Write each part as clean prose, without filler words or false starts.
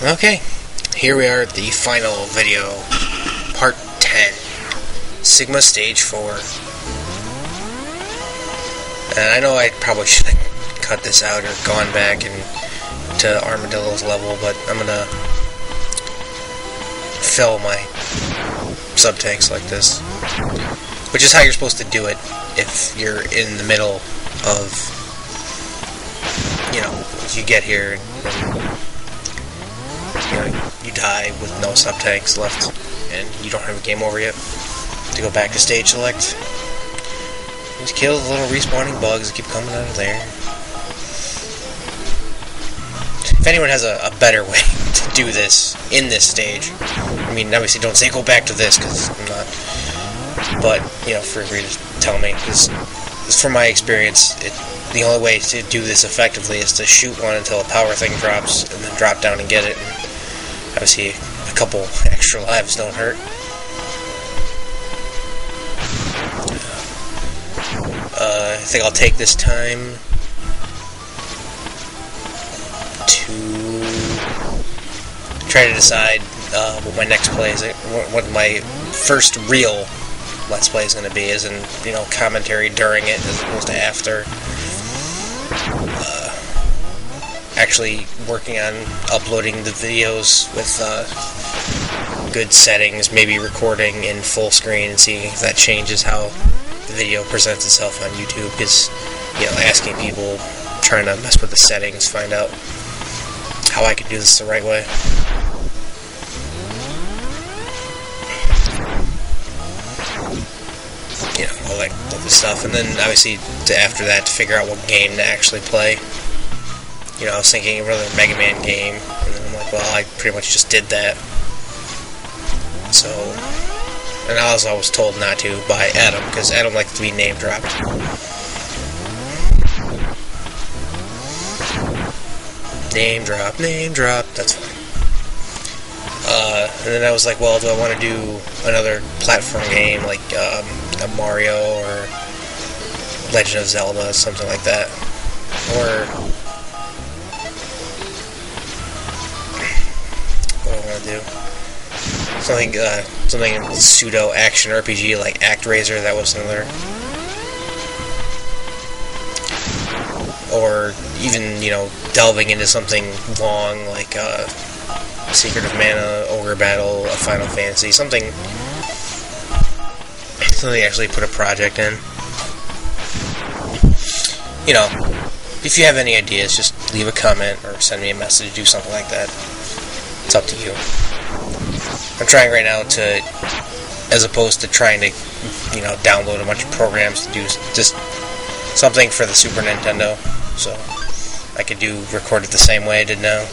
Okay, here we are at the final video, part 10, Sigma Stage 4. And I know I probably should have cut this out or gone back and to Armadillo's level, but I'm gonna fill my sub-tanks like this, which is how you're supposed to do it if you're in the middle of, you know, you get here and you die with no sub-tanks left, and you don't have a game over yet. To go back to stage select, just kill the little respawning bugs that keep coming out of there. If anyone has a better way to do this in this stage, I mean, obviously don't say go back to this, because I'm not, but, you know, feel free to tell me, because from my experience, the only way to do this effectively is to shoot one until a power thing drops, and then drop down and get it. And obviously, a couple extra lives don't hurt. I think I'll take this time to try to decide what my next play is, what my first real Let's Play is going to be, as in, you know, commentary during it as opposed to after. Actually working on uploading the videos with good settings, maybe recording in full screen and seeing if that changes how the video presents itself on YouTube, because, you know, asking people, trying to mess with the settings, find out how I can do this the right way. You know, all that type of stuff, and then obviously after that to figure out what game to actually play. You know, I was thinking of another Mega Man game, and then I'm like, well, I pretty much just did that. So, and I was told not to by Adam, because Adam liked to be name dropped. Name drop, that's fine. And then I was like, well, do I want to do another platform game, like a Mario or Legend of Zelda, something like that? Or what do I want to do? Something pseudo action RPG like ActRaiser. That was another. Or even, you know, delving into something long like Secret of Mana, Ogre Battle, a Final Fantasy, something actually put a project in. You know, if you have any ideas, just leave a comment or send me a message, do something like that. It's up to you. I'm trying right now to, as opposed to trying to, you know, download a bunch of programs, to do just something for the Super Nintendo, so I could record it the same way I did now.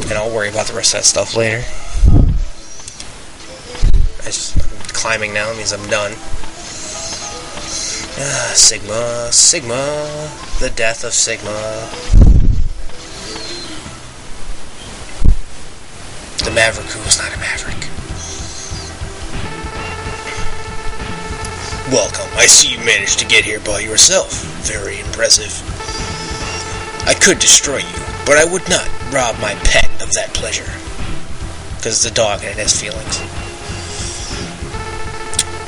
And I'll worry about the rest of that stuff later. I'm climbing now, it means I'm done. Sigma, the death of Sigma. The Maverick who was not a Maverick. Welcome, I see you managed to get here by yourself. Very impressive. I could destroy you, but I would not rob my pet of that pleasure. Because it's a dog and it has feelings.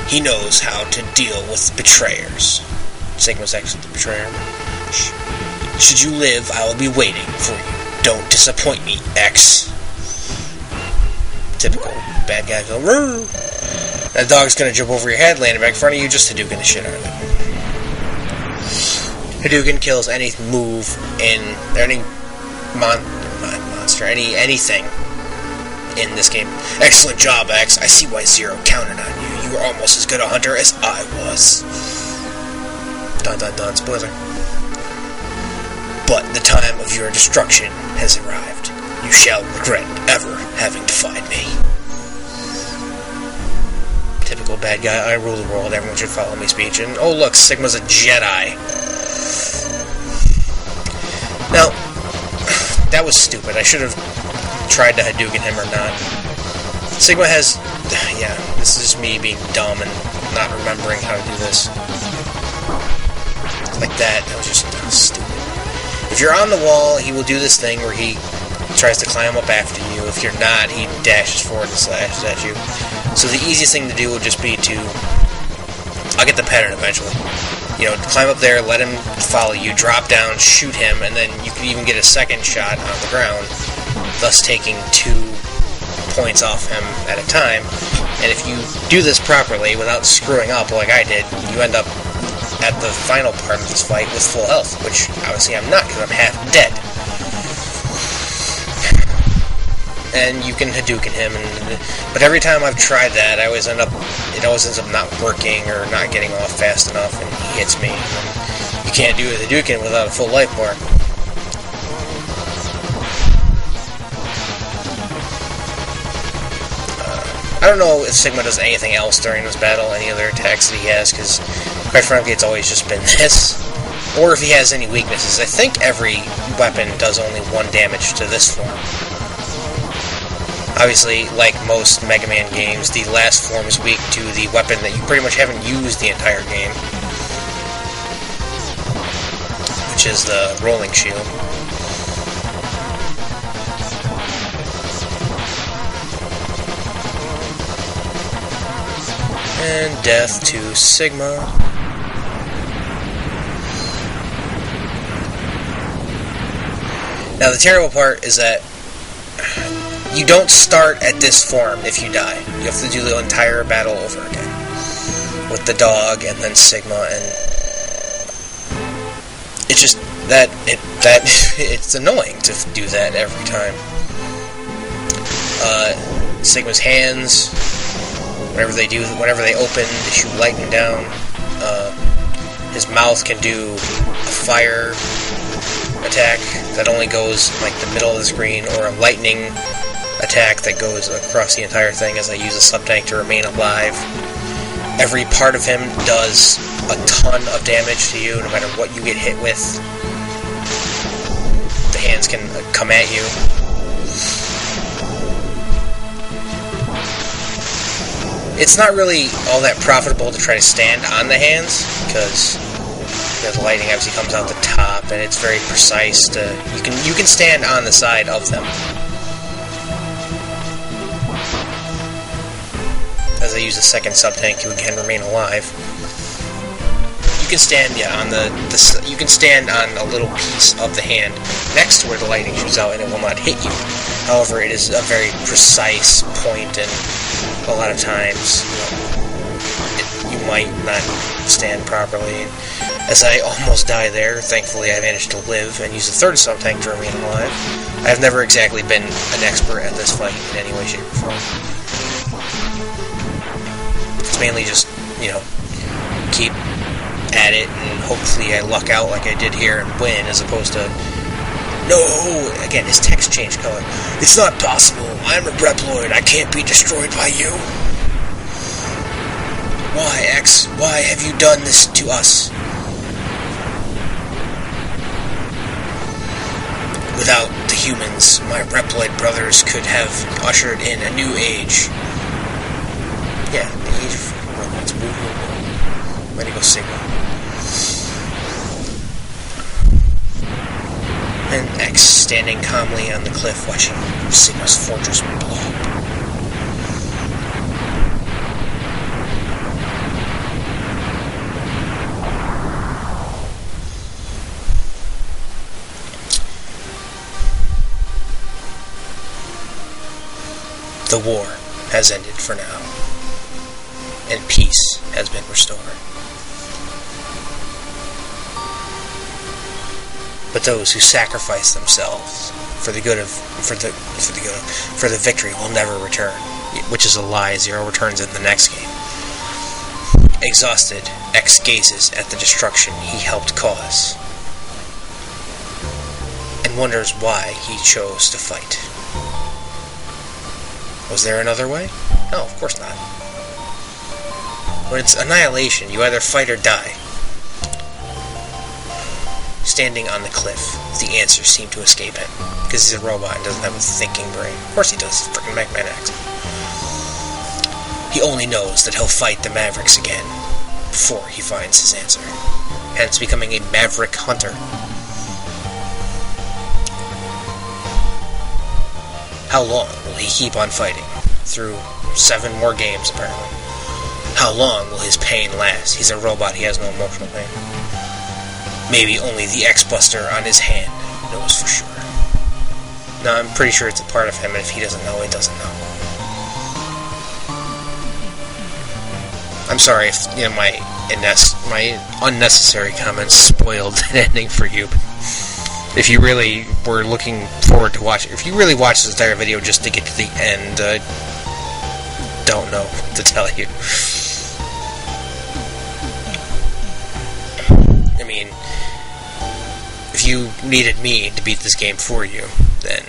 He knows how to deal with betrayers. Sigma's actually the betrayer. Should you live, I will be waiting for you. Don't disappoint me, X. Typical bad guy go, "Rrr." That dog's gonna jump over your head, land back in front of you, just Hadouken the shit out of it. Hadouken kills any move in any monster, anything in this game. Excellent job, X. I see why Zero counted on you. You were almost as good a hunter as I was. Dun dun dun, spoiler. But the time of your destruction has arrived. You shall regret ever having defied me. Typical bad guy, I rule the world, everyone should follow me speech. And oh look, Sigma's a Jedi. Now, that was stupid. I should have tried to Hadouken him or not. Sigma has... yeah, this is just me being dumb and not remembering how to do this. Like that was just stupid. If you're on the wall, he will do this thing where he tries to climb up after you. If you're not, he dashes forward and slashes at you. So the easiest thing to do would just be to... I'll get the pattern eventually. You know, climb up there, let him follow you, drop down, shoot him, and then you can even get a second shot on the ground, thus taking 2 points off him at a time. And if you do this properly, without screwing up like I did, you end up at the final part of this fight with full health, which obviously I'm not, because I'm half dead. And you can Hadouken him, but every time I've tried that, it always ends up not working or not getting off fast enough, and he hits me. You can't do a Hadouken without a full life bar. I don't know if Sigma does anything else during this battle, any other attacks that he has, because quite frankly it's always just been this. Or if he has any weaknesses. I think every weapon does only 1 damage to this form. Obviously, like most Mega Man games, the last form is weak to the weapon that you pretty much haven't used the entire game, which is the rolling shield. And death to Sigma. Now the terrible part is that you don't start at this form if you die. You have to do the entire battle over again. With the dog and then Sigma, and it's just that it's annoying to do that every time. Sigma's hands, whenever they open, they shoot lightning down. His mouth can do a fire attack that only goes like the middle of the screen, or a lightning attack that goes across the entire thing as I use a sub-tank to remain alive. Every part of him does a ton of damage to you, no matter what you get hit with. The hands can come at you. It's not really all that profitable to try to stand on the hands, because the lighting obviously comes out the top, and it's very precise. You can stand on the side of them. As I use a second sub-tank to again remain alive. You can stand, you can stand on a little piece of the hand next to where the lightning shoots out, and it will not hit you. However, it is a very precise point, and a lot of times you might not stand properly. As I almost die there, thankfully I managed to live and use a third sub-tank to remain alive. I've never exactly been an expert at this fight in any way, shape, or form. It's mainly just, keep at it, and hopefully I luck out like I did here and win, as opposed to... No! Again, his text changed color. It's not possible. I'm a Reploid. I can't be destroyed by you. Why, X? Why have you done this to us? Without the humans, my Reploid brothers could have ushered in a new age. Yeah, the age of robots. Way to go, Sigma. And X standing calmly on the cliff watching Sigma's fortress blow up. The war has ended for now, and peace has been restored. But those who sacrifice themselves for the victory will never return, which is a lie. Zero returns in the next game. Exhausted, X gazes at the destruction he helped cause, and wonders why he chose to fight. Was there another way? No, of course not. When it's annihilation, you either fight or die. Standing on the cliff, the answers seem to escape him, because he's a robot and doesn't have a thinking brain. Of course he does, he's freaking Mega Man X. He only knows that he'll fight the Mavericks again, before he finds his answer, hence becoming a Maverick Hunter. How long will he keep on fighting? Through 7 more games, apparently. How long will his pain last? He's a robot, he has no emotional pain. Maybe only the X-Buster on his hand knows for sure. No, I'm pretty sure it's a part of him, and if he doesn't know, it doesn't know. I'm sorry if, you know, my unnecessary comments spoiled that ending for you. If you really were looking forward to watching, if you really watched this entire video just to get to the end, don't know what to tell you. I mean, if you needed me to beat this game for you, then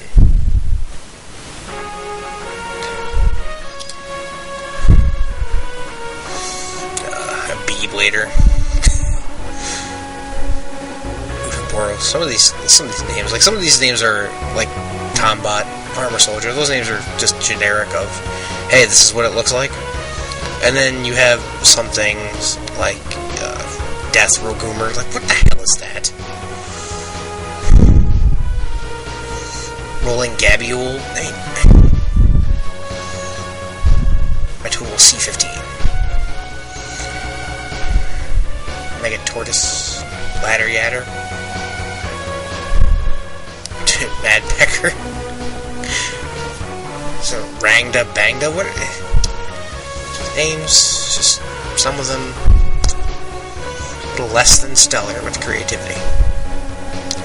a Beeblader. Some of these names, like some of these names are like Tombot, Armor Soldier. Those names are just generic of, hey, this is what it looks like. And then you have some things like Death Rogoomer. Like, what the hell is that? Rolling Gabule. My tool C15. Mega Tortoise. Ladder Yatter. Mad Pecker. So, Rangda Bangda? What are names? Just some of them a little less than stellar with creativity.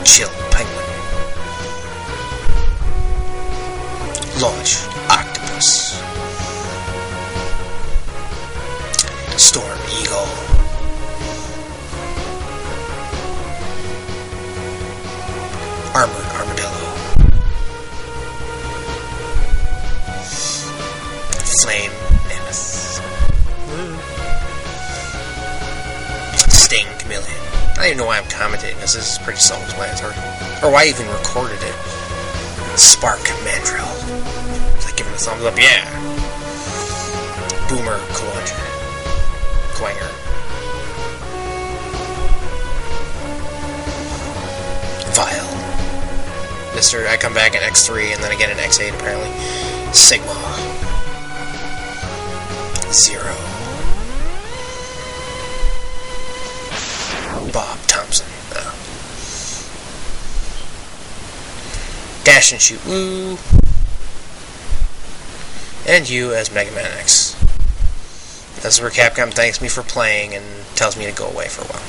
Chill Penguin. Launch Octopus. Storm Eagle. Armored Armadillo. Flame Mammoth. Sting Chameleon. I don't even know why I'm commentating this. This is pretty self-explanatory. Or why I even recorded it. Spark Mandrill. Like giving a thumbs up, yeah. Boomer Clanger. Vile. Mr. I come back in X3 and then again in X8 apparently. Sigma. Zero. Bob Thompson. Oh. Dash and Shoot. Woo. And you as Mega Man X. That's where Capcom thanks me for playing and tells me to go away for a while.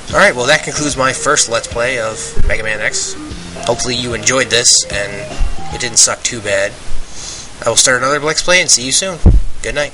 Alright, well that concludes my first Let's Play of Mega Man X. Hopefully you enjoyed this, and it didn't suck too bad. I will start another Let's Play and see you soon. Good night.